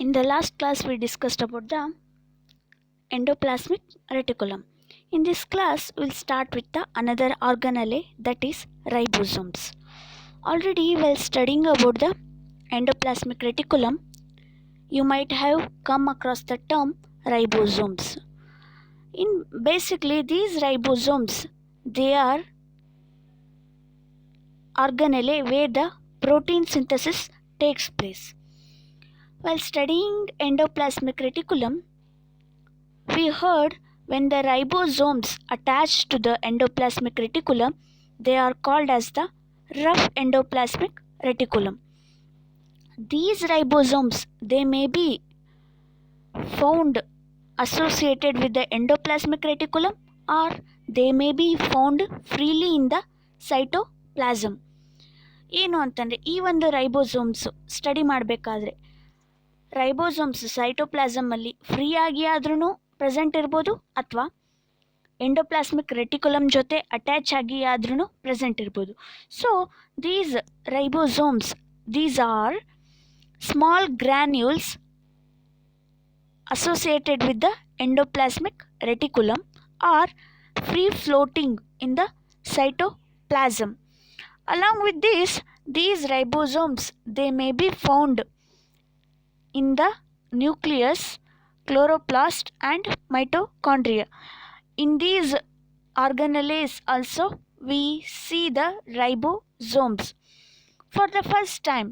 In the last class, we discussed about the endoplasmic reticulum. In this class, we'll start with the another organelle, that is ribosomes. Already, while studying about the endoplasmic reticulum, you might have come across the term ribosomes. In basically, these ribosomes, they are organelle where the protein synthesis takes place. While studying endoplasmic reticulum, we heard when the ribosomes attach to the endoplasmic reticulum, they are called as the rough endoplasmic reticulum. These ribosomes, they may be found associated with the endoplasmic reticulum or they may be found freely in the cytoplasm. ಏನು ಅಂತಂದರೆ ಈ ಒಂದು ribosomes study ಮಾಡಬೇಕಾದ್ರೆ ribosomes ಸೈಟೋಪ್ಲಾಸಮಲ್ಲಿ ಫ್ರೀಯಾಗಿ ಆದ್ರೂ present ಇರ್ಬೋದು ಅಥವಾ endoplasmic reticulum ಜೊತೆ ಅಟ್ಯಾಚ್ ಆಗಿ ಆದ್ರೂ ಪ್ರೆಸೆಂಟ್ ಇರ್ಬೋದು. So these ribosomes, these are small granules associated with the endoplasmic reticulum are free floating in the cytoplasm. Along with this, these ribosomes, they may be found in the nucleus, chloroplast and mitochondria. In these organelles also we see the ribosomes. For the first time,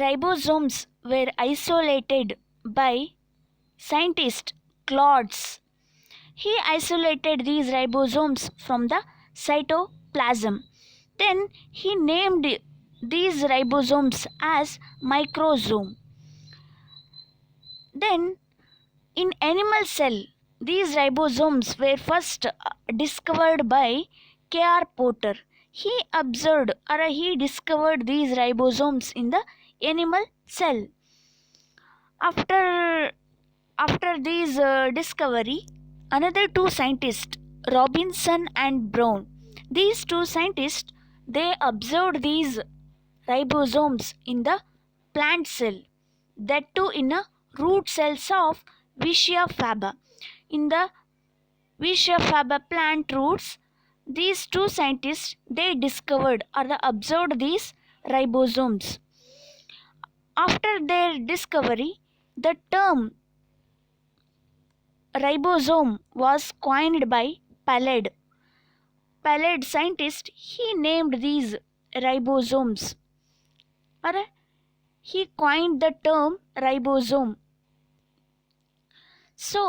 ribosomes were isolated by scientist Claude. He isolated these ribosomes from the cytoplasm. Then he named these ribosomes as microsome. Then in animal cell, these ribosomes were first discovered by K.R. Porter. He observed or he discovered these ribosomes in the animal cell. After this discovery, another two scientists, Robinson and Brown, these two scientists, they observed these ribosomes in the plant cell, that too in a root cells of Vicia faba. In the Vicia faba plant roots, these two scientists, they discovered or observed these ribosomes. After their discovery, the term ribosome was coined by Palade. Palade scientist, he named these ribosomes, or he coined the term ribosome. So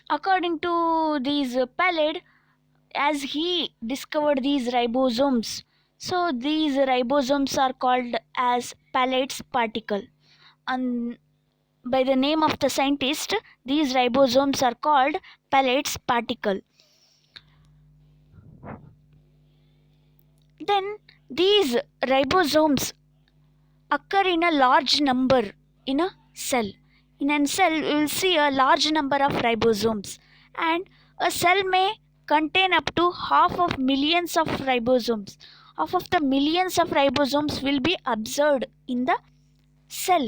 according to these Palade, as he discovered these ribosomes, so these ribosomes are called as Palade's particle. And by the name of the scientist, these ribosomes are called Palade's particle. Then these ribosomes occur in a large number in a cell. In a cell, we will see a large number of ribosomes, and a cell may contain up to half of millions of ribosomes. Half of the millions of ribosomes will be observed in the cell.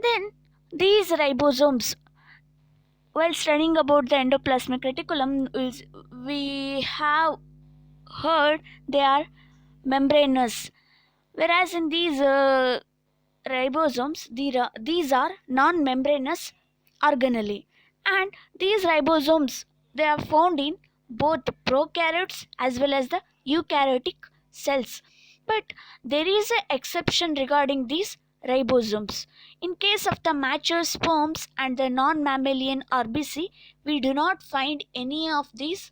Then these ribosomes, while studying about the endoplasmic reticulum, we have heard they are membranous, whereas in these ribosomes, these are non-membranous organelle, and these ribosomes, they are found in both prokaryotes as well as the eukaryotic cells. But there is an exception regarding these ribosomes. In case of the mature sperms and the non-mammalian RBC, we do not find any of these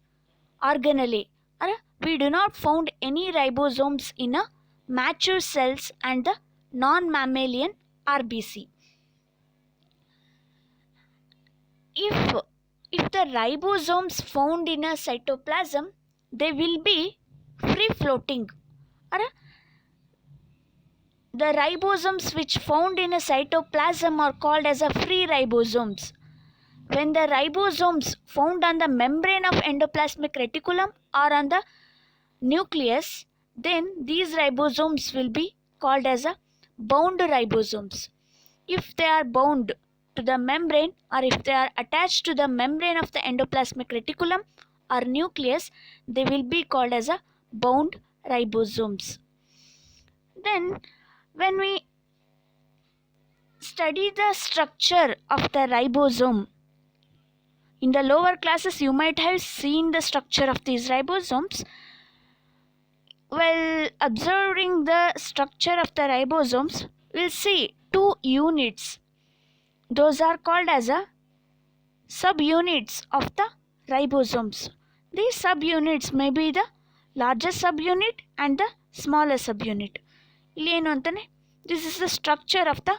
organelle, or we do not found any ribosomes in a mature cells and the non-mammalian RBC. If the ribosomes found in a cytoplasm, they will be free floating, or the ribosomes which found in a cytoplasm are called as a free ribosomes. When the ribosomes found on the membrane of endoplasmic reticulum or on the nucleus, then these ribosomes will be called as a bound ribosomes. If they are bound to the membrane or if they are attached to the membrane of the endoplasmic reticulum or nucleus, they will be called as a bound ribosomes. Then when we study the structure of the ribosome, in the lower classes you might have seen the structure of these ribosomes. While observing the structure of the ribosomes, we'll see two units. Those are called as a subunits of the ribosomes. These subunits may be the largest subunit and the smaller subunit. ಇಲ್ಲಿ ಏನು ಅಂತಾನೆ, this is the structure of the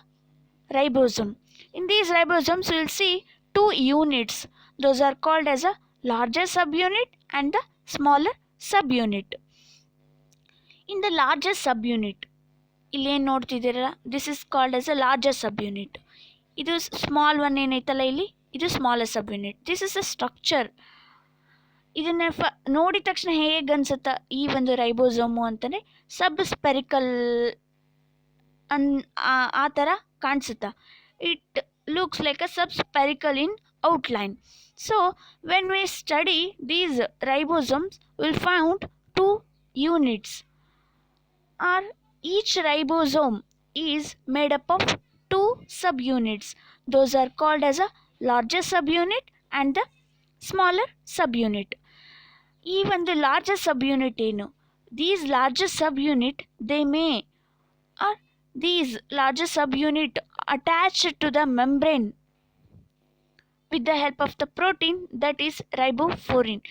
ribosome. In these ribosomes we will see two units. Those are called as a larger subunit and the smaller subunit. In the larger subunit, ಇಲ್ಲಿ ಏನು ನೋಡ್ತಿದ್ದೀರಲ್ಲ, this is called as a larger subunit. ಇದು small one ಏನೈತಲ್ಲ ಇಲ್ಲಿ, ಇದು smaller subunit. This is a structure. ಇದನ್ನ ನೋಡಿದ ತಕ್ಷಣ ಹೇಗೆ ಅನ್ಸುತ್ತ ಈ ಒಂದು ರೈಬೋಸೋಮು ಅಂತಂದರೆ ಸಬ್ ಸ್ಪೆರಿಕಲ್ ಆ ಥರ ಕಾಣಿಸುತ್ತಾ. It looks like a subspherical in outline. So when we study these ribosomes will found two units or each ribosome is made up of two subunits. Those are called as a larger subunit and the smaller subunit. Even the larger subunit ಏನು, these larger subunit they may or these larger subunit attached to the membrane with the help of the protein that is ribofourin.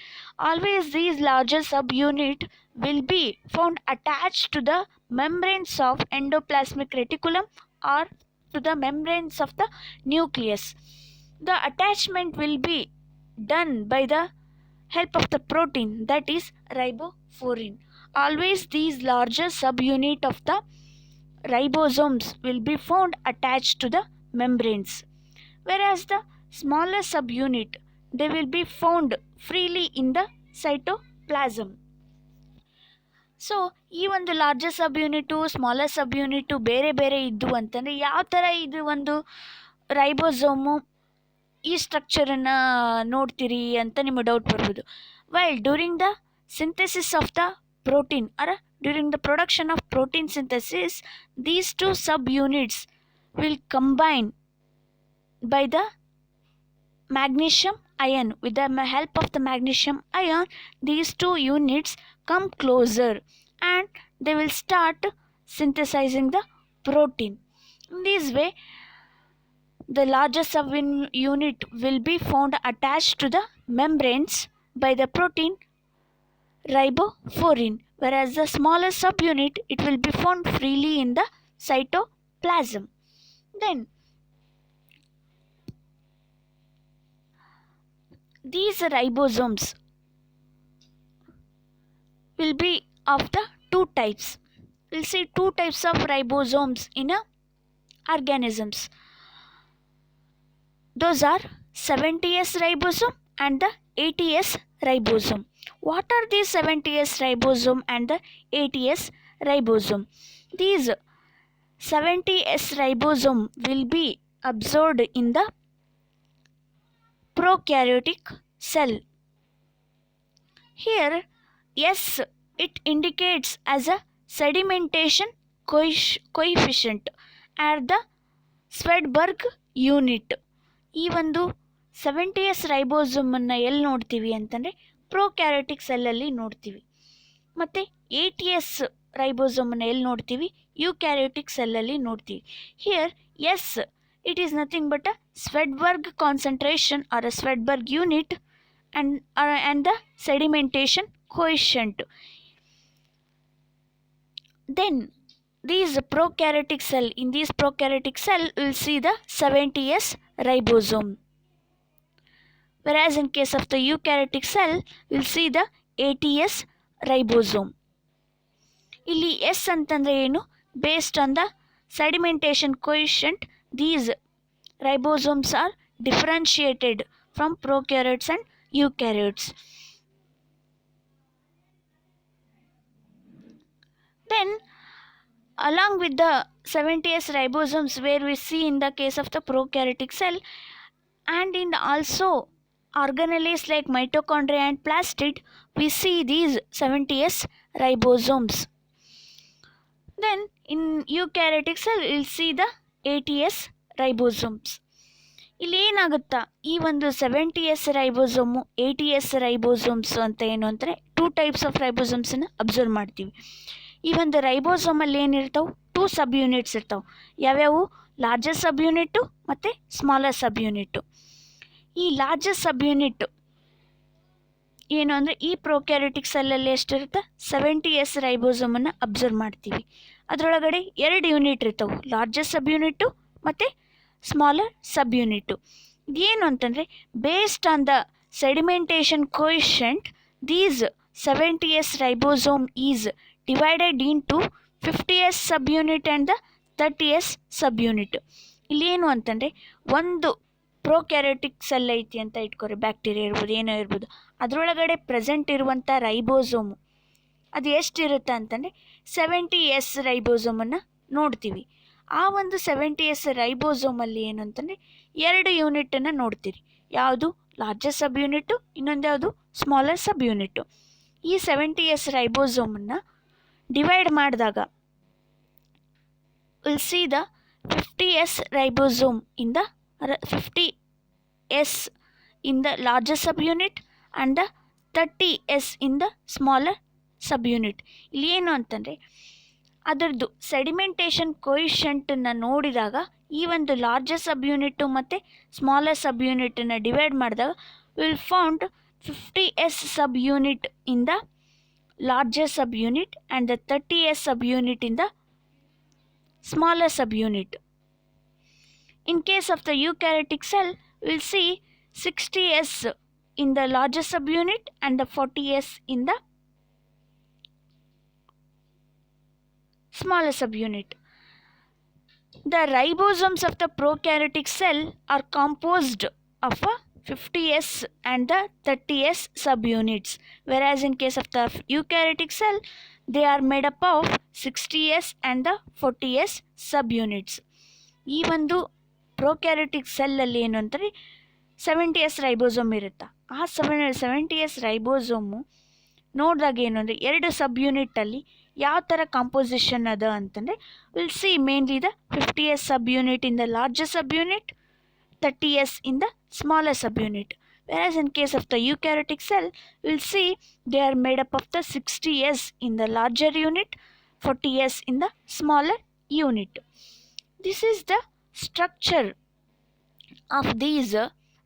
Always these larger subunit will be found attached to the membranes of endoplasmic reticulum or to the membranes of the nucleus. The attachment will be done by the help of the protein that is ribofourin. Always these larger subunit of the ribosomes will be found attached to the membranes, whereas the smaller subunit they will be found freely in the cytoplasm. So ಈ ಒಂದು larger ಸಬ್ unit smaller ಸಬ್ unit ಬೇರೆ ಬೇರೆ ಇದ್ದು ಅಂತಂದರೆ ಯಾವ ಥರ ಇದು ಒಂದು ರೈಬೋಸೋಮು ಈ ಸ್ಟ್ರಕ್ಚರನ್ನು ನೋಡ್ತೀರಿ ಅಂತ ನಿಮಗೆ ಡೌಟ್ ಬರ್ಬೋದು. While during the synthesis of the protein or during the production of protein synthesis, these two subunits will combine by the magnesium ion. With the help of the magnesium ion, these two units come closer and they will start synthesizing the protein. In this way, the larger subunit will be found attached to the membranes by the protein ribofourin, whereas the smaller subunit it will be found freely in the cytoplasm. Then these ribosomes will be of the two types. We'll see two types of ribosomes in organisms. Those are 70S ribosome and the 80S ribosome. What are these 70S ribosome and the 80S ribosome? These 70S ribosome will be absorbed in the prokaryotic cell. Here S it indicates as a sedimentation coefficient at the Swedberg unit. ಈ ಒಂದು 70S ರೈಬೋಸೋಮನ್ನು ಎಲ್ಲಿ ನೋಡ್ತೀವಿ ಅಂತಂದರೆ prokaryotic ಸೆಲ್ಲಲ್ಲಿ ನೋಡ್ತೀವಿ. ಮತ್ತು 80S ರೈಬೋಸೋಮನ್ನು ಎಲ್ಲಿ ನೋಡ್ತೀವಿ, eukaryotic ಸೆಲ್ಲಲ್ಲಿ ನೋಡ್ತೀವಿ. Here as it is nothing but a Swedberg concentration or a Swedberg unit and the sedimentation coefficient. Then these prokaryotic cell, in these prokaryotic cell we will see the 70S ribosome, whereas in case of the eukaryotic cell we will see the 80S ribosome. ಇಲ್ಲಿ S ಅಂತಂದರೆ ಏನು, based on the sedimentation coefficient these ribosomes are differentiated from prokaryotes and eukaryotes. Then along with the 70s ribosomes where we see in the case of the prokaryotic cell, and in also organelles like mitochondria and plastid, we see these 70s ribosomes. Then in eukaryotic cell we'll see the 80s ribosomes. ಇಲ್ಲಿ ಏನಾಗುತ್ತಾ, ಈ ಒಂದು 70s ರೈಬೋಸೋಮು 80s ribosomes ಅಂತ ಏನು ಅಂದರೆ 2 types of ರೈಬೋಸೋಮ್ಸನ್ನು observe ಮಾಡ್ತೀವಿ. ಈ ಒಂದು ರೈಬೋಸೋಮಲ್ಲಿ ಏನಿರ್ತಾವೆ, 2 ಸಬ್ units ಇರ್ತಾವೆ. ಯಾವ್ಯಾವು? ಲಾರ್ಜೆಸ್ಟ್ ಸಬ್ ಯೂನಿಟ್ಟು ಮತ್ತು ಸ್ಮಾಲರ್ ಸಬ್ ಯೂನಿಟ್ಟು. ಈ ಲಾರ್ಜೆಸ್ಟ್ ಸಬ್ ಯೂನಿಟ್ ಏನು ಅಂದರೆ ಈ ಪ್ರೊಕ್ಯಾರಿಟಿಕ್ ಸೆಲ್ಲಲ್ಲಿ ಎಷ್ಟಿರುತ್ತೆ, 70s ರೈಬೋಸೋಮನ್ನು ಅಬ್ಸರ್ವ್ ಮಾಡ್ತೀವಿ. ಅದರೊಳಗಡೆ 2 ಯೂನಿಟ್ ಇರ್ತಾವೆ, ಲಾರ್ಜೆಸ್ಟ್ ಸಬ್ ಯೂನಿಟ್ಟು ಮತ್ತು ಸ್ಮಾಲರ್ ಸಬ್ ಯೂನಿಟ್ಟು. ಇದೇನು ಅಂತಂದರೆ based on the sedimentation coefficient these 70s ribosome is divided into 50s subunit and the 30s subunit. ಇಲ್ಲೇನು ಅಂತಂದರೆ ಒಂದು ಪ್ರೊಕ್ಯಾರಿಯೋಟಿಕ್ ಸೆಲ್ ಐತಿ ಅಂತ ಇಟ್ಕೊರಿ, ಬ್ಯಾಕ್ಟೀರಿಯಾ ಇರ್ಬೋದು, ಏನೋ ಇರ್ಬೋದು, ಅದರೊಳಗಡೆ ಪ್ರೆಸೆಂಟ್ ಇರುವಂಥ ರೈಬೋಸೋಮು ಅದು ಎಷ್ಟಿರುತ್ತೆ ಅಂತಂದರೆ 70s ರೈಬೋಸೋಮನ್ನು ನೋಡ್ತೀವಿ. ಆ ಒಂದು 70s ರೈಬೋಸೋಮಲ್ಲಿ ಏನು ಅಂತಂದರೆ 2 ಯೂನಿಟನ್ನು ನೋಡ್ತೀರಿ. ಯಾವುದು? ಲಾರ್ಜೆಸ್ಟ್ ಸಬ್ ಯೂನಿಟ್ಟು, ಇನ್ನೊಂದು ಯಾವುದು? ಸ್ಮಾಲರ್ ಸಬ್ ಯೂನಿಟ್ಟು. ಈ 70s ರೈಬೋಸೋಮನ್ನು ಡಿವೈಡ್ ಮಾಡಿದಾಗ will see the 50s ribosome in the 50s in the largest subunit and the 30s in the smaller subunit. ಇಲ್ಲಿ ಏನು ಅಂತಂದರೆ ಅದರದ್ದು ಸೆಡಿಮೆಂಟೇಷನ್ ಕೋಯಿಷೆಂಟನ್ನು ನೋಡಿದಾಗ ಈ ಒಂದು ಲಾರ್ಜೆಸ್ಟ್ ಸಬ್ ಯೂನಿಟ್ಟು ಮತ್ತು ಸ್ಮಾಲರ್ ಸಬ್ ಯೂನಿಟನ್ನು ಡಿವೈಡ್ ಮಾಡಿದಾಗ will found 50s sub unit in the largest sub unit and the 30s sub unit in the smaller sub unit. In case of the eukaryotic cell, we'll see 60s in the largest subunit and the 40s in the smaller subunit. The ribosomes of the prokaryotic cell are composed of 50s and the 30s subunits, whereas in case of the eukaryotic cell, they are made up of 60s and the 40s subunits. ಈ ಒಂದು prokaryotic ಸೆಲ್ಲಲ್ಲಿ ಏನು ಅಂತಾರೆ 70s ribosome ಇರುತ್ತೆ. ಆ 70s ರೈಬೋಸೋಮು ನೋಡಿದಾಗ ಏನು ಅಂದರೆ 2 ಸಬ್ ಯೂನಿಟಲ್ಲಿ ಯಾವ ಥರ ಕಾಂಪೋಸಿಷನ್ ಅದ ಅಂತಂದರೆ will see mainly the 50s sub unit in the largest sub unit, 30s in the smaller sub unit. Whereas in case of the eukaryotic cell, we'll see they are made up of the 60s in the larger unit, 40s in the smaller unit. This is the structure of these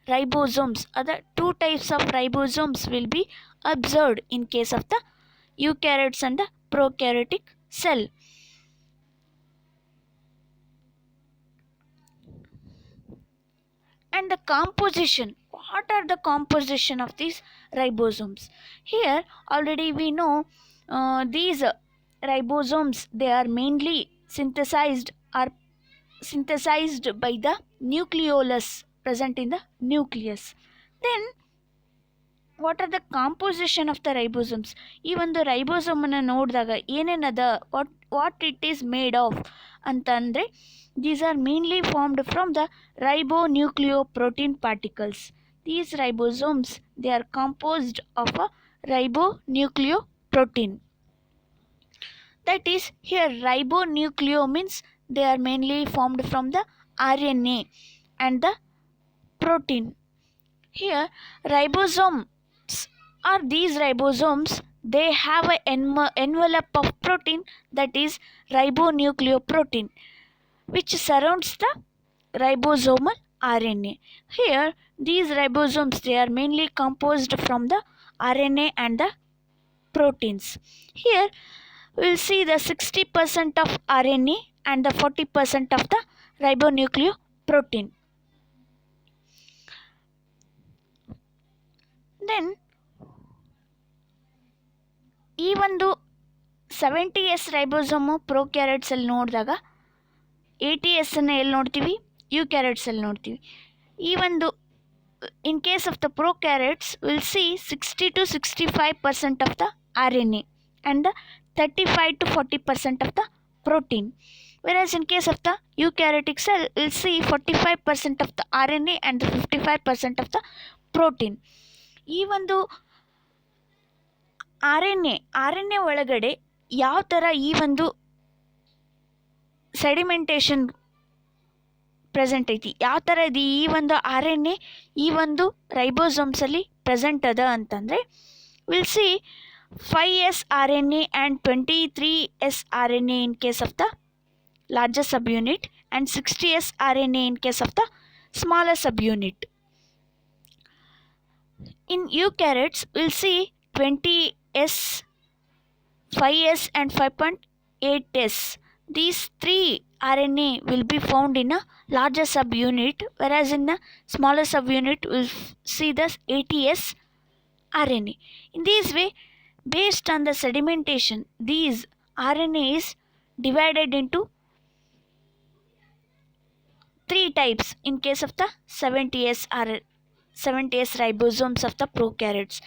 ribosomes. Other 2 types of ribosomes will be observed in case of the eukaryotes and the prokaryotic cell. And the composition, what are the composition of these ribosomes? Here already we know these ribosomes, they are mainly synthesized by the nucleolus present in the nucleus. Then what are the composition of the ribosomes? ಈ ಒಂದು ರೈಬೋಸೋಮನ್ನು ನೋಡಿದಾಗ ಏನೇನದ, what it is made of ಅಂತಂದರೆ these are mainly formed from the ribonucleoprotein particles. These ribosomes, they are composed of a ribonucleoprotein. That is, here ribonucleo means they are mainly formed from the RNA and the protein. Here ribosomes are these ribosomes, they have an envelope of protein, that is ribonucleoprotein, which surrounds the ribosomal RNA. Here these ribosomes, they are mainly composed from the RNA and the proteins. Here we will see the 60% of RNA and the 40% of the ribonucleoprotein. Then ಈ ಒಂದು 70s ರೈಬೋಸೋಮು ಪ್ರೊಕ್ಯಾರಿಯೋಟ್ಸಲ್ಲಿ ನೋಡಿದಾಗ 80sನ್ನು ಎಲ್ಲಿ ನೋಡ್ತೀವಿ? ಯೂಕ್ಯಾರಿಯೋಟ್ಸಲ್ಲಿ ನೋಡ್ತೀವಿ. ಈ ಒಂದು ಇನ್ case of the prokaryotes will see 60 to 65% of the RNA and the 35 to 40% of the protein. Whereas in case of the eukaryotic cell, we'll see 45% of the RNA and the 55% of the protein. ಈ ಒಂದು R N A ಒಳಗಡೆ ಯಾವ ಥರ ಈ ಒಂದು sedimentation present ಐತಿ, ಯಾವ ಥರ ಇದು ಈ ಒಂದು ಆರ್ ಎನ್ ಎ ಈ ಒಂದು ರೈಬೋಸೋಮ್ಸಲ್ಲಿ ಪ್ರೆಸೆಂಟ್ ಅದ ಅಂತಂದರೆ, will see 5s RNA and 23s RNA in case of the larger subunit and 60s RNA in case of the smaller subunit. In eukaryotes, we'll see 20s, 5s and 5.8s. These three RNA will be found in a larger subunit, whereas in the smaller subunit, we'll see the 80s RNA. In this way, based on the sedimentation, these RNA is divided into three types in case of the 70s ribosomes of the prokaryotes.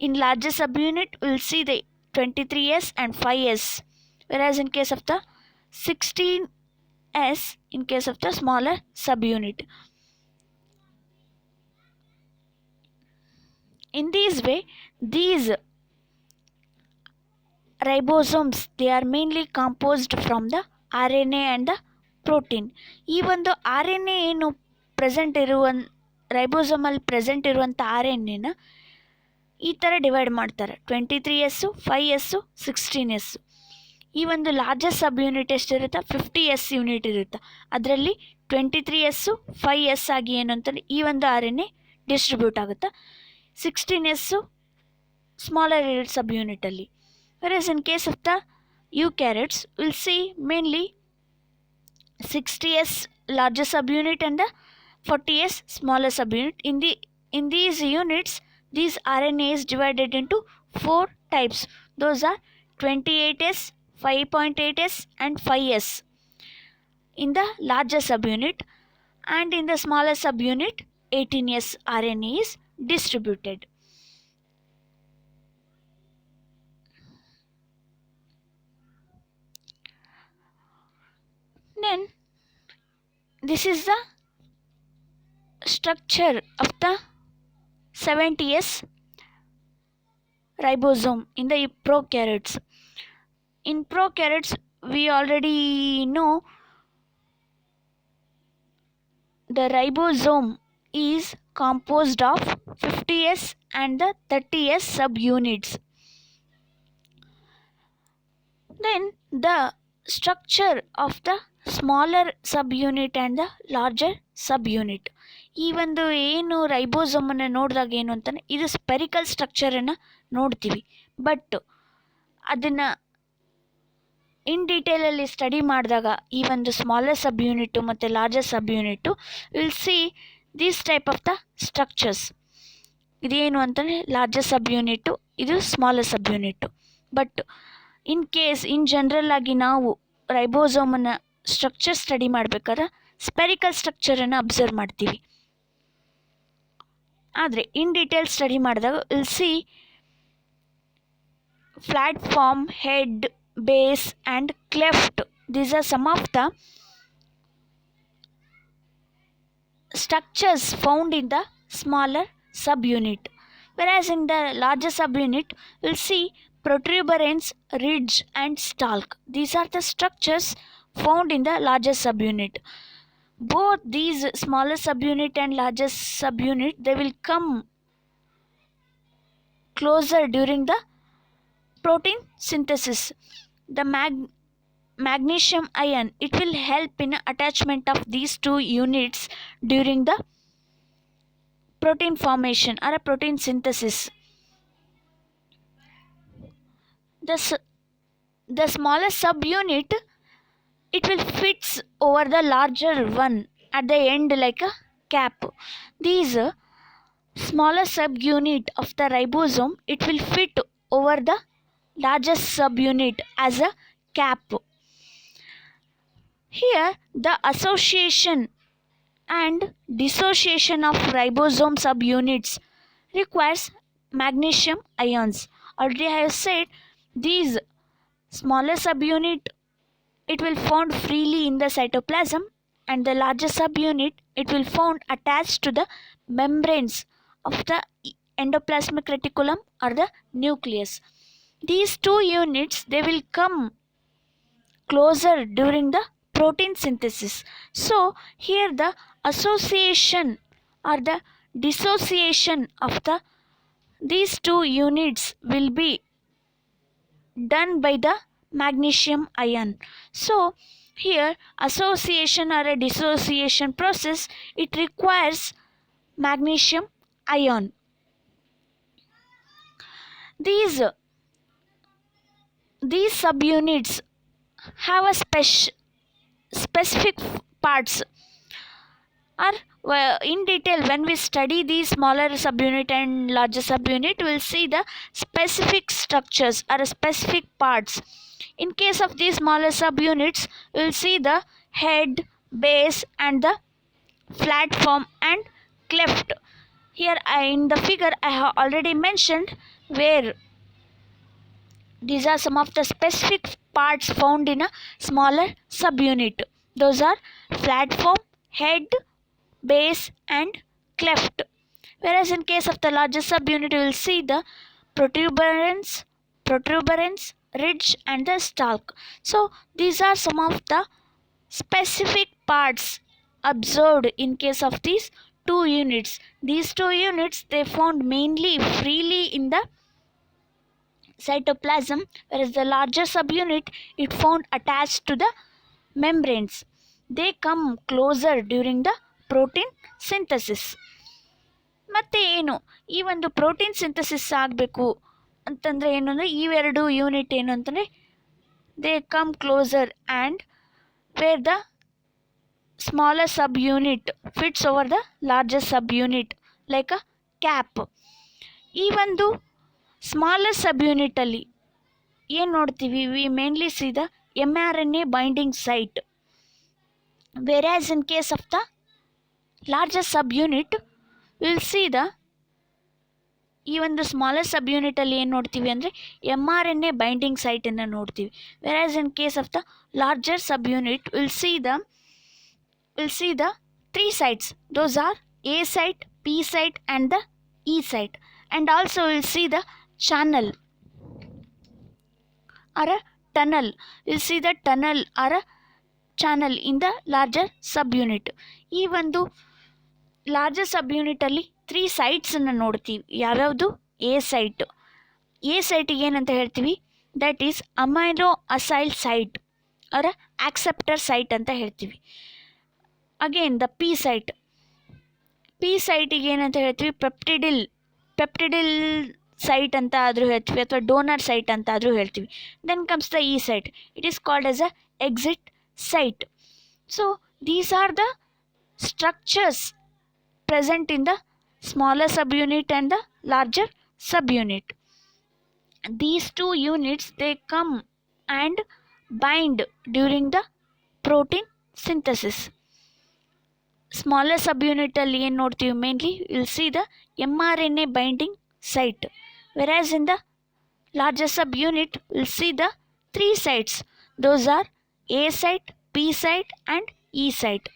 In larger subunit, we'll see the 23s and 5s, whereas in case of the 16s in case of the smaller subunit. In this way, these ribosomes, they are mainly composed from the RNA and the protein. ಈ ಒಂದು R N A ಏನು present ಇರುವ ರೈಬೋಸೋಮಲ್ಲಿ present ಇರುವಂಥ R N ಎನ ಈ ಥರ divide ಮಾಡ್ತಾರೆ, 23s, 5s, 16s. ಈ ಒಂದು ಲಾರ್ಜೆಸ್ಟ್ ಸಬ್ ಯೂನಿಟ್ ಎಷ್ಟಿರುತ್ತೆ, 50s ಯೂನಿಟ್ ಇರುತ್ತೆ. ಅದರಲ್ಲಿ 23s, 5s ಆಗಿ ಏನು ಅಂತಂದರೆ ಈ ಒಂದು ಆರ್ ಎನ್ ಎ ಡಿಸ್ಟ್ರಿಬ್ಯೂಟ್ ಆಗುತ್ತೆ. 16s ಸ್ಮಾಲರ್ ಸಬ್ ಯೂನಿಟಲ್ಲಿ. Whereas in case of the eukaryotes, we'll see mainly 60s larger subunit and the 40s smaller subunit. In these units, these RNA is divided into four types. Those are 28s, 5.8s and 5s in the larger subunit, and in the smaller subunit, 18s RNA is distributed. Then this is the structure of the 70s ribosome in the prokaryotes. In prokaryotes, we already know the ribosome is composed of 50s and the 30s subunits. Then the structure of the smaller subunit and the larger sub unit. ಈ ಒಂದು ಏನು ರೈಬೋಸೋಮನ್ನು ನೋಡಿದಾಗ ಏನು ಅಂತಂದರೆ, ಇದು spherical ಸ್ಟ್ರಕ್ಚರನ್ನು ನೋಡ್ತೀವಿ. But ಅದನ್ನು ಇನ್ ಡೀಟೇಲಲ್ಲಿ study ಮಾಡಿದಾಗ ಈ ಒಂದು ಸ್ಮಾಲರ್ ಸಬ್ ಯೂನಿಟು ಮತ್ತು larger subunit will see these type of the structures. ಇದೇನು ಅಂತಂದರೆ ಲಾರ್ಜರ್ ಸಬ್ ಯೂನಿಟು, ಇದು smaller subunit. But in general ಆಗಿ ನಾವು ರೈಬೋಸೋಮನ್ನು ಸ್ಟ್ರಕ್ಚರ್ ಸ್ಟಡಿ ಮಾಡಬೇಕಾದ್ರೆ ಸ್ಪೆರಿಕಲ್ ಸ್ಟ್ರಕ್ಚರನ್ನು ಅಬ್ಸರ್ವ್ ಮಾಡ್ತೀವಿ. ಆದರೆ ಇನ್ ಡೀಟೇಲ್ ಸ್ಟಡಿ ಮಾಡಿದಾಗ will see platform, head, base and cleft. These are some of the structures found in the smaller subunit. Whereas in the larger subunit, we'll see protuberance, ridge and stalk. These are the structures found in the larger subunit. Both these smaller subunit and larger subunit, they will come closer during the protein synthesis. The magnesium ion, it will help in attachment of these two units during the protein formation or a protein synthesis. The smaller subunit, it will fits over the larger one at the end like a cap. These smaller subunit of the ribosome, it will fit over the largest subunit as a cap. Here the association and dissociation of ribosome subunits requires magnesium ions. Already I have said these smaller subunit it will found freely in the cytoplasm, and the larger subunit it will found attached to the membranes of the endoplasmic reticulum or the nucleus. These two units they will come closer during the protein synthesis. So here the association or the dissociation of these two units will be done by the magnesium ion. So here association or a dissociation process it requires magnesium ion. These these subunits have a specific parts or in detail when we study the smaller subunit and larger subunit we'll see the specific structures or specific parts. In case of these smaller subunits we'll see the head, base and the platform and cleft. Here in the figure I have already mentioned where these are some of the specific parts found in a smaller subunit. Those are platform, head, base and cleft. Whereas in case of the larger subunit you will see the protuberance, ridge and the stalk. So these are some of the specific parts observed in case of these two units. These two units they found mainly freely in the cytoplasm, whereas the larger subunit it found attached to the membranes. They come closer during the protein synthesis. ಮತ್ತೆ ಏನು ಈ ಒಂದು protein synthesis ಆಗಬೇಕು ಅಂತಂದರೆ ಏನು ಅಂದರೆ ಇವೆರಡು unit ಏನು ಅಂತಂದರೆ they come closer and where the smaller subunit fits over the larger subunit like a cap. ಈ ಒಂದು ಸ್ಮಾಲರ್ ಸಬ್ ಯೂನಿಟಲ್ಲಿ ಏನು ನೋಡ್ತೀವಿ we mainly see the mRNA binding site. Whereas in case of the larger subunit we will see the ಈ ಒಂದು smaller ಸಬ್ ಯೂನಿಟಲ್ಲಿ ಏನು ನೋಡ್ತೀವಿ ಅಂದರೆ mRNA ಬೈಂಡಿಂಗ್ ಸೈಟನ್ನು ನೋಡ್ತೀವಿ. Whereas in case of the larger subunit will see the three sites. Those are A site, P site and the E site, and also we'll see the channel or a tunnel. We'll see the tunnel or a channel in the larger subunit. ಈ ಒಂದು larger ಸಬ್ಯೂನಿಟಲ್ಲಿ three ಸೈಟ್ಸನ್ನು ನೋಡ್ತೀವಿ. ಯಾವ್ಯಾವುದು? A site. A ಸೈಟಿಗೆ ಏನಂತ ಹೇಳ್ತೀವಿ? That is aminoacyl site or acceptor site ಅಂತ ಹೇಳ್ತೀವಿ. Again the P site. P ಸೈಟಿಗೆ ಏನಂತ ಹೇಳ್ತೀವಿ? ಪೆಪ್ಟಿಡಿಲ್ ಸೈಟ್ ಅಂತ ಆದರೂ ಹೇಳ್ತೀವಿ ಅಥವಾ ಡೋನರ್ ಸೈಟ್ ಅಂತ ಆದರೂ ಹೇಳ್ತೀವಿ. Then comes the E site. It is called as a exit site. So these are the structures present in the smaller subunit and the larger subunit. These two units they come and bind during the protein synthesis. Smaller subunit ಅಲ್ಲಿ ಏನು ನೋಡ್ತೀವಿ? Mainly will see the mRNA binding site. Whereas in the larger subunit we'll see the three sites. Those are A site, P site and E site.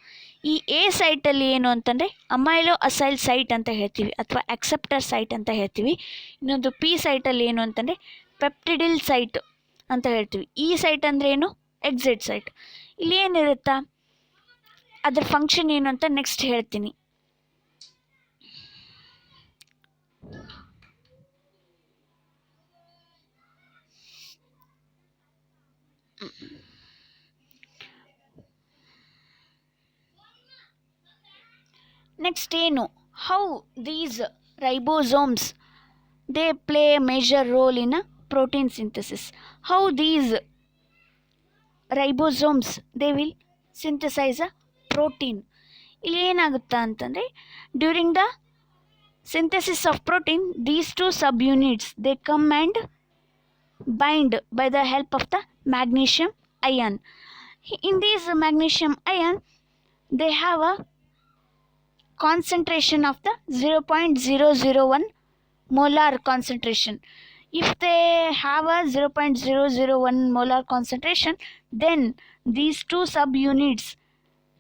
ಈ A ಸೈಟಲ್ಲಿ ಏನು ಅಂತಂದರೆ amino acyl site ಅಂತ ಹೇಳ್ತೀವಿ ಅಥವಾ ಆಕ್ಸೆಪ್ಟರ್ site ಅಂತ ಹೇಳ್ತೀವಿ. ಇನ್ನೊಂದು P ಸೈಟಲ್ಲಿ ಏನು ಅಂತಂದರೆ ಪೆಪ್ಟಿಡಿಲ್ ಸೈಟ್ ಅಂತ ಹೇಳ್ತೀವಿ. ಇ ಸೈಟ್ ಅಂದರೆ ಏನು? Exit site. ಇಲ್ಲಿ ಏನಿರುತ್ತಾ ಅದ್ರ ಫಂಕ್ಷನ್ ಏನು ಅಂತ ನೆಕ್ಸ್ಟ್ ಹೇಳ್ತೀನಿ. ನೆಕ್ಸ್ಟ್ ಏನು? How these ribosomes they play a major role in a protein synthesis. How these ribosomes they will synthesize a protein. ಇಲ್ಲಿ ಏನಾಗುತ್ತಾ ಅಂತಂದರೆ during the synthesis of protein these two subunits they come and bind by the help of the magnesium ion. In these magnesium ion they have a concentration of the 0.001 molar concentration. If they have a 0.001 molar concentration, then these two subunits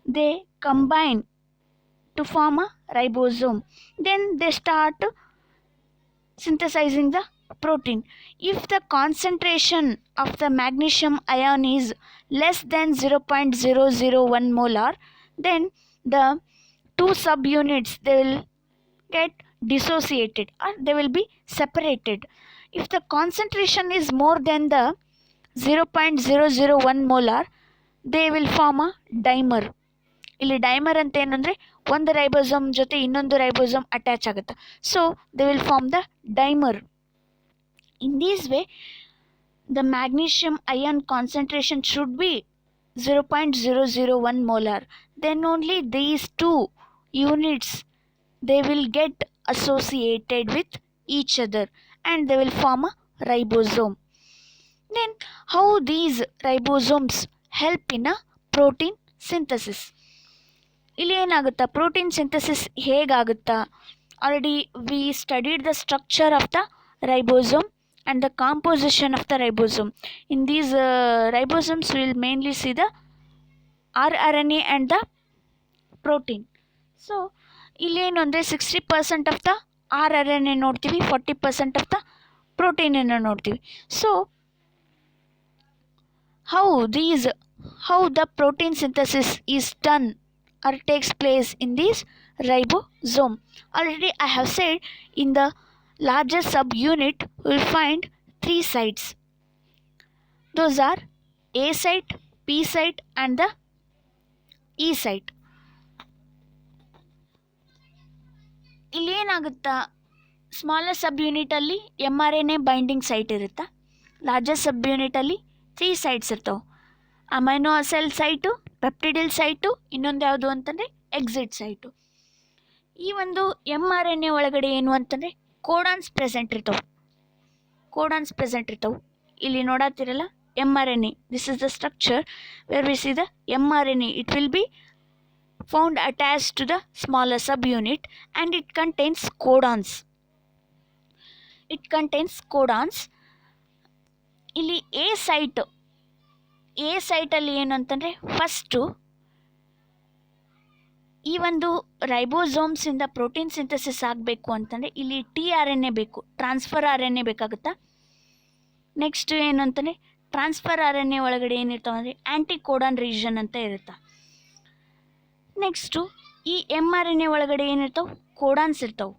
they combine to form a ribosome. Then they start synthesizing the protein. If the concentration of the magnesium ion is less than 0.001 molar, then the two subunits they will get dissociated or they will be separated. If the concentration is more than the 0.001 molar, they will form a dimer. ಇಲ್ಲಿ dimer ಅಂತ ಏನಂದರೆ ಒಂದು ribosome ಜೊತೆ ಇನ್ನೊಂದು ribosome attach ಆಗುತ್ತೆ. So they will form the dimer. In this way the magnesium ion concentration should be 0.001 molar. Then only these two units they will get associated with each other and they will form a ribosome. Then how these ribosomes help in a protein synthesis? ಇಲ್ಲಿ ಏನಾಗುತ್ತಾ, protein synthesis ಹೇಗಾಗುತ್ತಾ? Already we studied the structure of the ribosome and the composition of the ribosome. In these ribosomes we will mainly see the rRNA and the protein. So ಇಲ್ಲಿ ಏನು ಅಂದರೆ 60% of the rRNA ನೋಡ್ತೀವಿ, 40% of the ಪ್ರೋಟೀನನ್ನು ನೋಡ್ತೀವಿ. So how the protein synthesis is done or takes place in this ribosome. Already I have said in the largest subunit we will find three sites. Those are A site, P site and the E site. ಇಲ್ಲಿ ಏನಾಗುತ್ತಾ, smaller ಸಬ್ ಯೂನಿಟಲ್ಲಿ mRNA binding site ಇರುತ್ತಾ, largest ಸಬ್ ಯೂನಿಟಲ್ಲಿ 3 sites ಇರ್ತಾವೆ. Amino Aseel site, ಪೆಪ್ಟಿಡಿಲ್ site, ಇನ್ನೊಂದು ಯಾವುದು ಅಂತಂದರೆ exit site. ಈ ಒಂದು mRNA ಒಳಗಡೆ ಏನು ಅಂತಂದರೆ ಕೋಡಾನ್ಸ್ ಪ್ರೆಸೆಂಟ್ ಇರ್ತಾವೆ. ಇಲ್ಲಿ ನೋಡತ್ತಿರಲ್ಲ mRNA. This is the structure where we C the mRNA. It will be found attached to the smaller subunit and it contains codons. ಇಲ್ಲಿ ಎ ಸೈಟಲ್ಲಿ ಏನು ಅಂತಂದರೆ ಫಸ್ಟು ಈ ಒಂದು ರೈಬೋಸೋಮ್ಸಿಂದ ಪ್ರೋಟೀನ್ ಸಿಂಥಸಿಸ್ ಆಗಬೇಕು ಅಂತಂದರೆ ಇಲ್ಲಿ tRNA ಬೇಕು, ಟ್ರಾನ್ಸ್ಫರ್ RNA ಬೇಕಾಗುತ್ತಾ. ನೆಕ್ಸ್ಟ್ ಏನು ಅಂತಂದರೆ ಟ್ರಾನ್ಸ್ಫರ್ RNA ಒಳಗಡೆ ಏನಿರ್ತಾವೆ ಅಂದರೆ ಆ್ಯಂಟಿಕೋಡಾನ್ ರೀಜನ್ ಅಂತ ಇರುತ್ತೆ. ನೆಕ್ಸ್ಟು ಈ mRNA ಒಳಗಡೆ ಏನಿರ್ತಾವೆ, ಕೋಡಾನ್ಸ್ ಇರ್ತಾವೆ.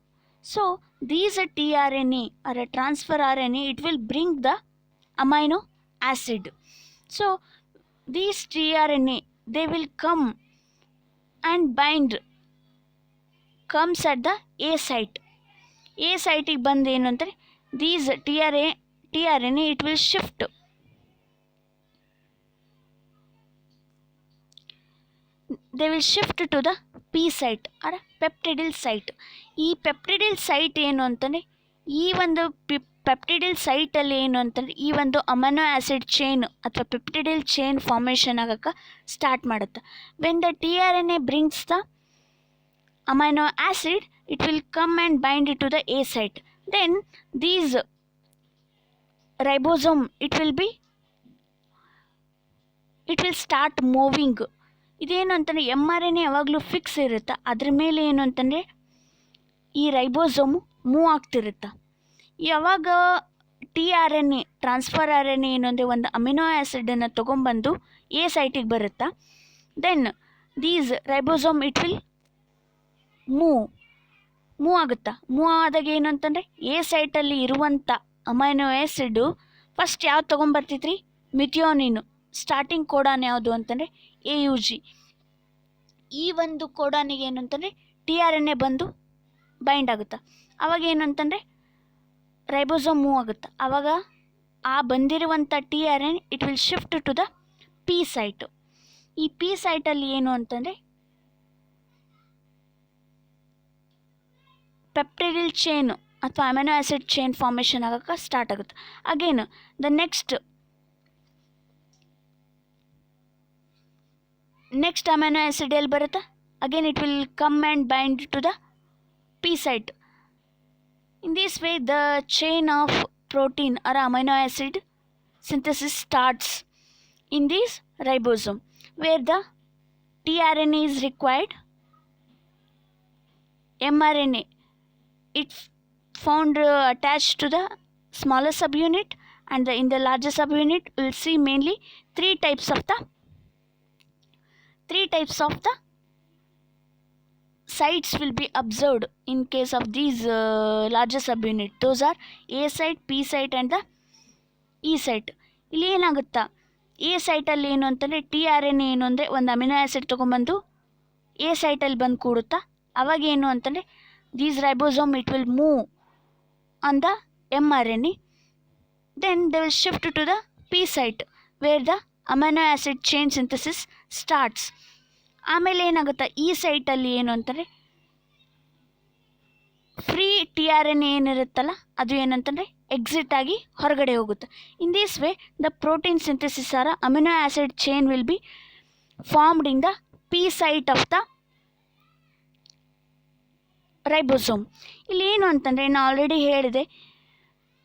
So these tRNA or a transfer RNA it will bring the amino acid. So these tRNA they will come and comes at the A site. A ಸೈಟಿಗೆ ಬಂದು ಏನು ಅಂತಾರೆ, these tRNA it will shift. They will shift to the P site or peptidyl site. ಈ ಪೆಪ್ಟಿಡಿಲ್ site ಏನು ಅಂತಂದರೆ ಈ ಒಂದು ಪೆಪ್ಟಿಡಿಲ್ ಸೈಟಲ್ಲಿ ಏನು ಅಂತಂದರೆ ಈ ಒಂದು ಅಮೈನೋ ಆ್ಯಸಿಡ್ ಚೈನ್ ಅಥವಾ ಪೆಪ್ಟಿಡಿಲ್ ಚೈನ್ ಫಾರ್ಮೇಷನ್ ಆಗೋಕ್ಕೆ ಸ್ಟಾರ್ಟ್ ಮಾಡುತ್ತೆ. When the tRNA brings the amino acid, it will come and bind it to the A site. Then these ribosome it will start moving. ಇದೇನು ಅಂತಂದರೆ mRNA ಯಾವಾಗಲೂ fix ಇರುತ್ತೆ, ಅದ್ರ ಮೇಲೆ ಏನು ಅಂತಂದರೆ ಈ ರೈಬೋಸೋಮು ಮೂವ್ ಆಗ್ತಿರುತ್ತೆ. ಯಾವಾಗ tRNA ಟ್ರಾನ್ಸ್ಫರ್ RNA ಏನಂದರೆ ಒಂದು ಅಮಿನೋ ಆ್ಯಸಿಡನ್ನು ತೊಗೊಂಬಂದು ಎ ಸೈಟಿಗೆ ಬರುತ್ತಾ, then these ribosome it will move ಆಗುತ್ತಾ. ಮೂವ್ ಆದಾಗ ಏನು ಅಂತಂದರೆ ಎ ಸೈಟಲ್ಲಿ ಇರುವಂಥ ಅಮೈನೋ ಆ್ಯಸಿಡು ಫಸ್ಟ್ ಯಾವ್ದು ತೊಗೊಂಬರ್ತೈತ್ರಿ, ಮಿಥಿಯೋನಿನು. ಸ್ಟಾರ್ಟಿಂಗ್ ಕೋಡಾನ್ ಯಾವುದು ಅಂತಂದರೆ AUG. ಈ ಒಂದು ಕೋಡಾನಿಗೆ ಏನು ಅಂತಂದರೆ tRNA ಬಂದು ಬೈಂಡ್ ಆಗುತ್ತಾ. ಆವಾಗ ಏನು ಅಂತಂದರೆ ರೈಬೋಸೋಮ್ ಮೂವ್ ಆಗುತ್ತೆ. ಆವಾಗ ಆ ಬಂದಿರುವಂಥ tRNA it will shift to the P site. ಈ P ಸೈಟಲ್ಲಿ ಏನು ಅಂತಂದರೆ ಪೆಪ್ಟಿಡಿಲ್ ಚೈನು ಅಥವಾ ಅಮಿನೋ ಆ್ಯಸಿಡ್ ಚೈನ್ ಫಾರ್ಮೇಷನ್ ಆಗೋಕ್ಕೆ ಸ್ಟಾರ್ಟ್ ಆಗುತ್ತೆ. Again the next amino acid ಎಲ್ಲಿ ಬರುತ್ತೆ, again it will come and bind to the P site. In this way the chain of protein or amino acid synthesis starts in this ribosome, where the tRNA is required. mRNA, it found attached to the smaller subunit, and in the larger subunit we will see mainly three types of the sites will be observed in case of these larger subunit. Those are A site, P site and the E site. ಇಲ್ಲಿ ಏನಾಗುತ್ತಾ, A ಸೈಟಲ್ಲಿ ಏನು ಅಂತಂದರೆ tRNA ಏನು ಅಂದರೆ ಒಂದು amino acid ತೊಗೊಂಬಂದು A ಸೈಟಲ್ಲಿ ಬಂದು ಕೂಡುತ್ತಾ. ಅವಾಗ ಏನು ಅಂತಂದರೆ these ribosome it will move on the mRNA, then they will shift to the P site where the amino acid chain synthesis starts. ಆಮೇಲೆ ಏನಾಗುತ್ತಾ, ಈ ಸೈಟಲ್ಲಿ ಏನು ಅಂತಾರೆ ಫ್ರೀ tRNA ಏನಿರುತ್ತಲ್ಲ ಅದು ಏನಂತಂದರೆ ಎಕ್ಸಿಟ್ ಆಗಿ ಹೊರಗಡೆ ಹೋಗುತ್ತೆ. In this way the protein synthesis or amino acid chain will be formed in the P site of the ribosome. ಇಲ್ಲಿ ಏನು ಅಂತಂದರೆ ನಾನು ಆಲ್ರೆಡಿ ಹೇಳಿದೆ,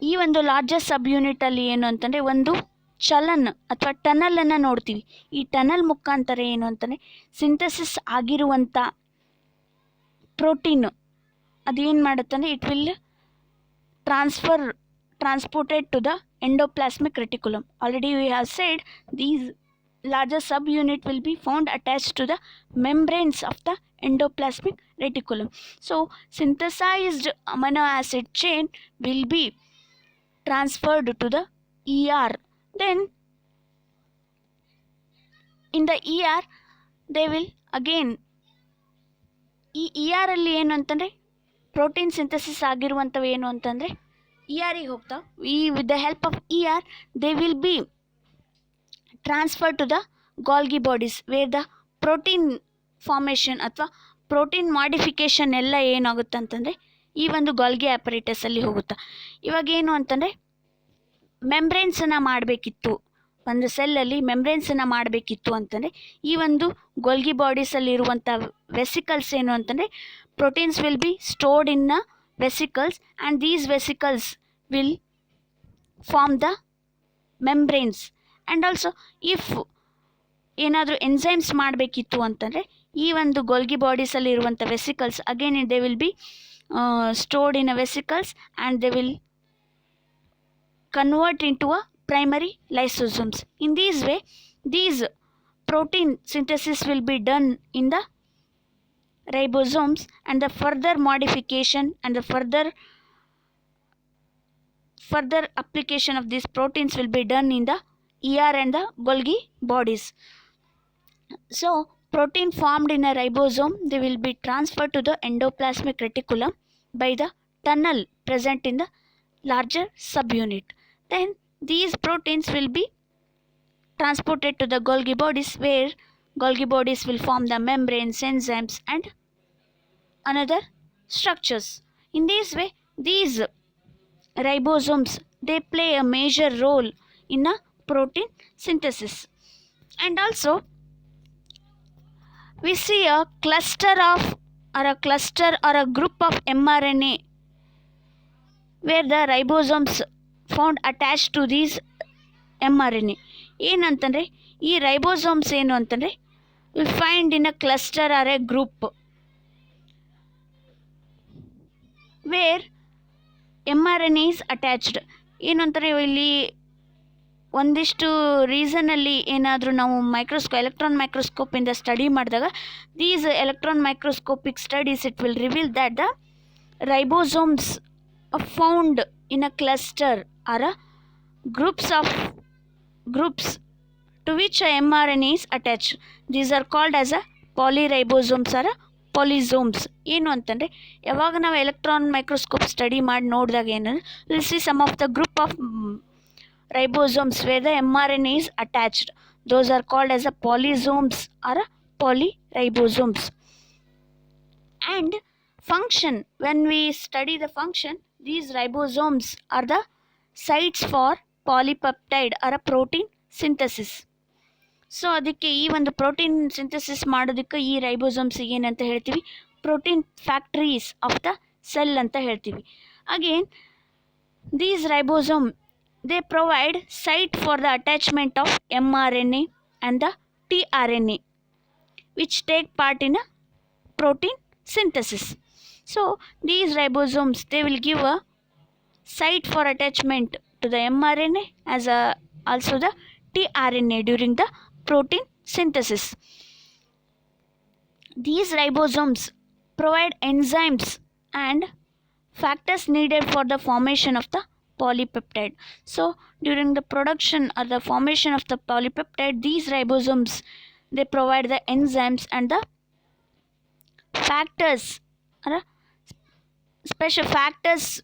ಈ ಒಂದು ಲಾರ್ಜೆಸ್ಟ್ ಸಬ್ ಯೂನಿಟಲ್ಲಿ ಏನು ಅಂತಂದರೆ ಒಂದು ಚಲನ್ ಅಥವಾ ಟನಲನ್ನು ನೋಡ್ತೀವಿ. ಈ ಟನಲ್ ಮುಖಾಂತರ ಏನು ಅಂತಂದರೆ ಸಿಂಥೆಸಿಸ್ ಆಗಿರುವಂಥ ಪ್ರೋಟೀನು ಅದೇನು ಮಾಡುತ್ತಂದರೆ it will transported to the endoplasmic reticulum. Already we have said these larger subunit will be found attached to the membranes of the endoplasmic reticulum. So synthesized amino acid chain will be transferred to the ER. Then in the ER they will again ಈ ER ಅಲ್ಲಿ ಏನು ಅಂತಂದರೆ protein synthesis ಆಗಿರುವಂಥವು ಏನು ಅಂತಂದರೆ ERಗೆ ಹೋಗ್ತಾವೆ. With the help of ER they will be transfer to the Golgi bodies where the protein formation ಅಥವಾ ಪ್ರೋಟೀನ್ ಮಾಡಿಫಿಕೇಷನ್ ಎಲ್ಲ ಏನಾಗುತ್ತೆ ಅಂತಂದರೆ ಈ ಒಂದು ಗಾಲ್ಗಿ ಆ್ಯಪರೇಟಸಲ್ಲಿ ಹೋಗುತ್ತೆ. ಇವಾಗ ಏನು ಅಂತಂದರೆ ಮೆಂಬ್ರೇನ್ಸನ್ನು ಮಾಡಬೇಕಿತ್ತು, ಒಂದು ಸೆಲ್ಲಲ್ಲಿ ಮೆಂಬ್ರೇನ್ಸನ್ನು ಮಾಡಬೇಕಿತ್ತು ಅಂತಂದರೆ ಈ ಒಂದು ಗೋಲ್ಗಿ ಬಾಡೀಸಲ್ಲಿರುವಂಥ ವೆಸಿಕಲ್ಸ್ ಏನು ಅಂತಂದರೆ proteins will be stored in the vesicles, and these vesicles will form the membranes. And also if ಏನಾದರೂ ಎನ್ಸೈಮ್ಸ್ ಮಾಡಬೇಕಿತ್ತು ಅಂತಂದರೆ ಈ ಒಂದು ಗೋಲ್ಗಿ ಬಾಡೀಸಲ್ಲಿ ಇರುವಂಥ vesicles again they will be stored in a vesicles and they will convert into a primary lysosomes. In these way these protein synthesis will be done in the ribosomes, and the further modification and the further application of these proteins will be done in the ER and the Golgi bodies. So protein formed in a ribosome, they will be transferred to the endoplasmic reticulum by the tunnel present in the larger subunit. Then these proteins will be transported to the Golgi bodies, where Golgi bodies will form the membranes, enzymes and another structures. In this way these ribosomes they play a major role in a protein synthesis. And also we see a cluster or a group of mRNA where the ribosomes found attached to these mRNA. ಏನಂತಂದರೆ ಈ ribosomes ಏನು ಅಂತಂದರೆ will find in a cluster or a group where mRNA is attached. ಏನು ಅಂತಾರೆ ಇಲ್ಲಿ ಒಂದಿಷ್ಟು ರೀಸನಲ್ಲಿ ಏನಾದರೂ ನಾವು ಎಲೆಕ್ಟ್ರಾನ್ ಮೈಕ್ರೋಸ್ಕೋಪಿಂದ ಸ್ಟಡಿ ಮಾಡಿದಾಗ these electron microscopic studies it will reveal that the ribosomes found in a cluster or a groups to which a mRNA is attached. These are called as a polyribosomes or polysomes. ಏನು ಅಂತಂದರೆ ಯಾವಾಗ ನಾವು electron microscope study ಮಾಡಿ ನೋಡಿದಾಗ ಏನಂದರೆ will see some of the group of ribosomes where the mRNA is attached. Those are called as a polysomes or polyribosomes. And function, when we study the function, these ribosomes are the sites for polypeptide or protein synthesis. So ಅದಕ್ಕೆ ಈ ಒಂದು protein synthesis ಮಾಡೋದಕ್ಕೆ ಈ ರೈಬೋಸೋಮ್ಸಿಗೆ ಏನಂತ ಹೇಳ್ತೀವಿ, protein factories of the cell ಅಂತ ಹೇಳ್ತೀವಿ. Again These ribosomes, they provide site for the attachment of mRNA and the tRNA, which take part in a protein synthesis. So these ribosomes, they will give a site for attachment to the mRNA as a also the tRNA during the protein synthesis. These ribosomes provide enzymes and factors needed for the formation of the polypeptide. So during the production or the formation of the polypeptide, these ribosomes, they provide the enzymes and the factors or special factors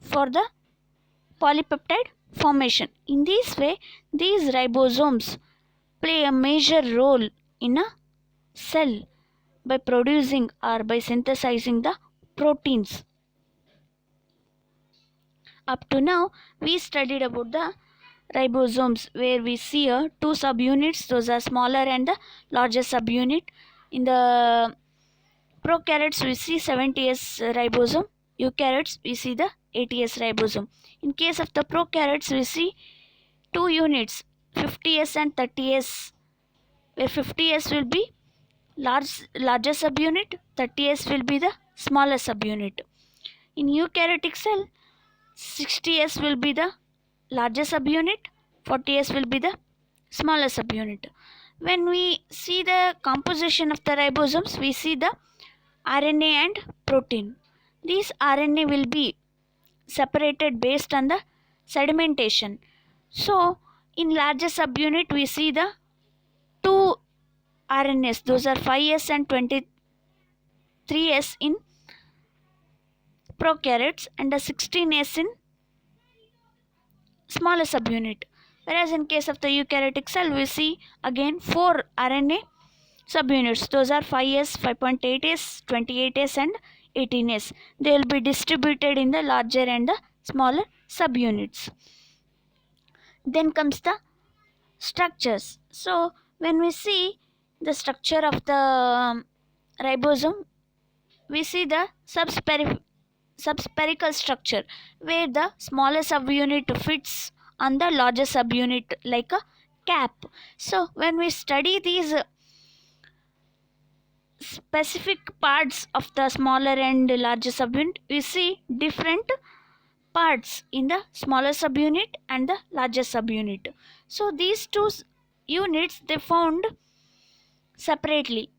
for the polypeptide formation. In this way, these ribosomes play a major role in a cell by producing or by synthesizing the proteins. Up to now, we studied about the ribosomes where we see two subunits, those are smaller and the larger subunit. In the prokaryotes, we see 70S ribosome, eukaryotes, we see the 80S ribosome. In case of the prokaryotes, we see two units, 50S and 30S, where 50S will be larger subunit, 30S will be the smaller subunit. In eukaryotic cell, 60S will be the larger subunit, 40S will be the smaller subunit. When we see the composition of the ribosomes, we see the RNA and protein. These RNA will be separated based on the sedimentation. So, in larger subunit, we see the two RNAs, those are 5S and 23S in prokaryotes and the 16S in smaller subunit. Whereas in case of the eukaryotic cell, we see again 4 RNA subunits. Those are 5S, 5.8S, 28S and 18S. They will be distributed in the larger and the smaller subunits. Then comes the structures. So when we see the structure of the ribosome, we see the subspherical structure where the smaller subunit fits on the larger subunit like a cap. So when we study these specific parts of the smaller and larger subunit, we see different parts in the smaller subunit and the larger subunit. So these two units, they found separately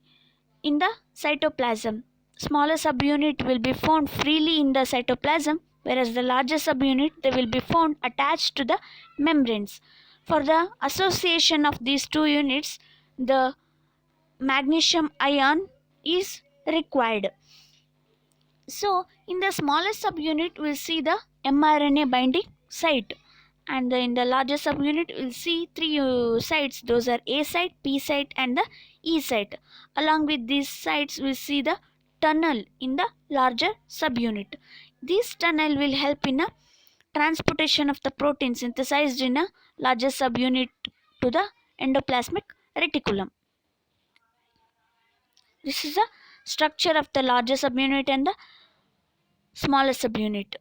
in the cytoplasm. Smaller subunit will be found freely in the cytoplasm, whereas the larger subunit, they will be found attached to the membranes. For the association of these two units, the magnesium ion is required. So in the smaller subunit, we'll see the mRNA binding site, and in the larger subunit, we'll see three sites. Those are A site, P site, and the E site. Along with these sites, we see the tunnel in the larger subunit. This tunnel will help in a transportation of the protein synthesized in a larger subunit to the endoplasmic reticulum. This is the structure of the larger subunit and the smaller subunit.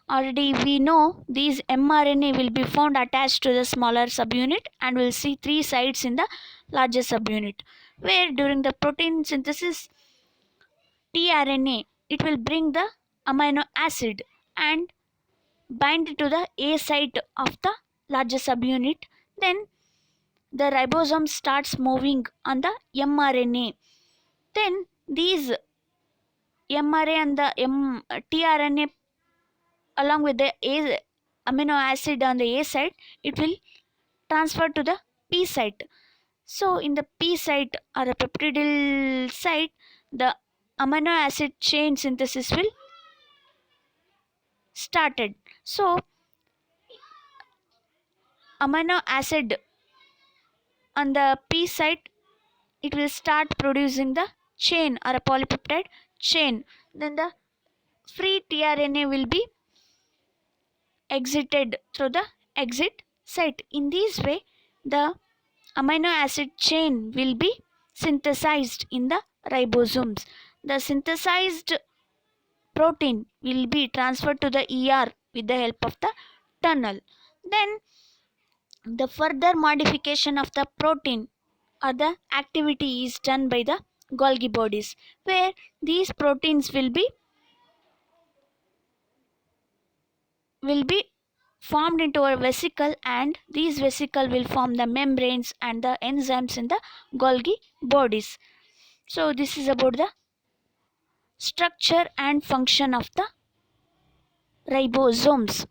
Already we know these mRNA will be found attached to the smaller subunit, and we'll see three sites in the larger subunit, where during the protein synthesis tRNA, it will bring the amino acid and bind to the A site of the larger subunit. Then the ribosome starts moving on the mRNA. Then these mRNA and the tRNA along with the amino acid on the A site, it will transfer to the P site. So in the P site or a peptidyl site, the amino acid chain synthesis will started. So amino acid on the P site, it will start producing the chain or a polypeptide chain. Then the free tRNA will be exited through the exit site. In this way, the amino acid chain will be synthesized in the ribosomes. The synthesized protein will be transferred to the ER with the help of the tunnel. Then the further modification of the protein or the activity is done by the Golgi bodies, where these proteins will be formed into a vesicle, and these vesicle will form the membranes and the enzymes in the Golgi bodies. So this is about the structure and function of the ribosomes.